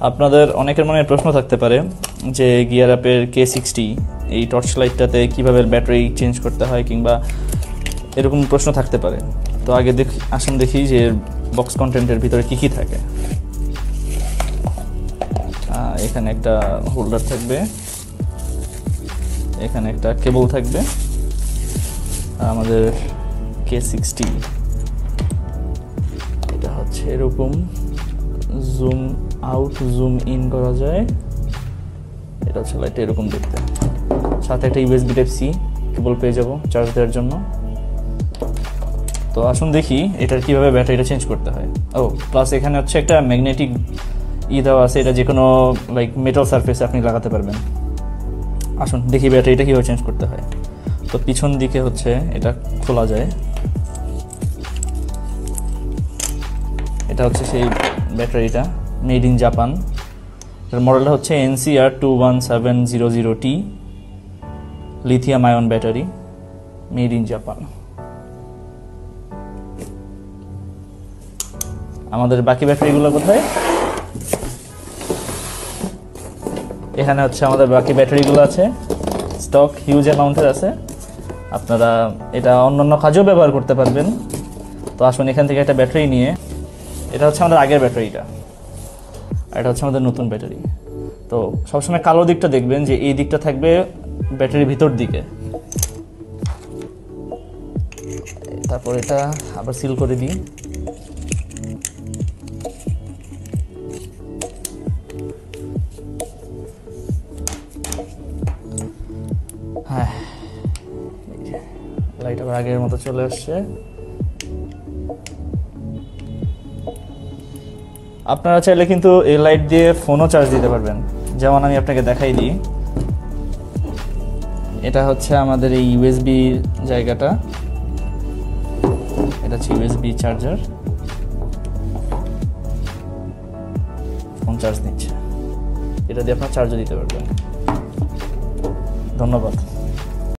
আপনাদের অনেকের মনে প্রশ্ন থাকতে পারে যে গিয়ার আপের K60 এই টর্চ লাইটটাতে কীভাবে ব্যাটারি চেঞ্জ করতে হয় কিংবা এরকম প্রশ্ন থাকতে পারে। তো আগে আসুন দেখি যে বক্স কন্টেন্টের ভিতরে কী কী থাকে। এখানে একটা হোল্ডার থাকবে, এখানে একটা কেবল থাকবে, আমাদের K60 এটা হচ্ছে এরকম জুম আউট জুম ইন করা যায়। এটা হচ্ছে লাইট এরকম দেখতে, সাথে একটা USB Type-C কেবল পেয়ে যাব চার্জ দেওয়ার জন্য। তো আসুন দেখি এটার কিভাবে ব্যাটারিটা চেঞ্জ করতে হয়। প্লাস এখানে হচ্ছে একটা ম্যাগনেটিক দেওয়া আছে, এটা যে কোনো লাইক মেটাল সারফেসে আপনি লাগাতে পারবেন। আসুন দেখি ব্যাটারিটা কীভাবে চেঞ্জ করতে হয়। তো পিছন দিকে হচ্ছে এটা খোলা যায়, এটা হচ্ছে সেই ব্যাটারিটা, মেড ইন জাপান। এর মডেলটা হচ্ছে NCR21700T lithium ion battery, made in Japan. আমাদের বাকি ব্যাটারিগুলো কোথায়? এখানে হচ্ছে আমাদের বাকি ব্যাটারিগুলো আছে, স্টক হিউজ অ্যামাউন্টের আছে, আপনারা এটা অন্যান্য কাজেও ব্যবহার করতে পারবেন। তো আসুন এখান থেকে একটা ব্যাটারি নিয়ে, এটা হচ্ছে আমাদের আগের ব্যাটারিটা আর এটা হচ্ছে আমাদের নতুন ব্যাটারি। তো সবসময় কালো দিকটা দেখবেন যে এই দিকটা থাকবে ব্যাটারির ভিতর দিকে। তারপর এটা আবার সিল করে দিই। হ্যাঁ, লাইট আবার আগের মতো চলে আসছে। আপনারা চাইলে কিন্তু এই লাইট দিয়ে ফোনও চার্জ দিতে পারবেন, যেমন আমি আপনাকে দেখাই দিই। এটা হচ্ছে আমাদের এই USB জায়গাটা, এটা হচ্ছে USB চার্জার, ফোন চার্জ নিচ্ছে, এটা দিয়ে আপনার চার্জও দিতে পারবেন। ধন্যবাদ।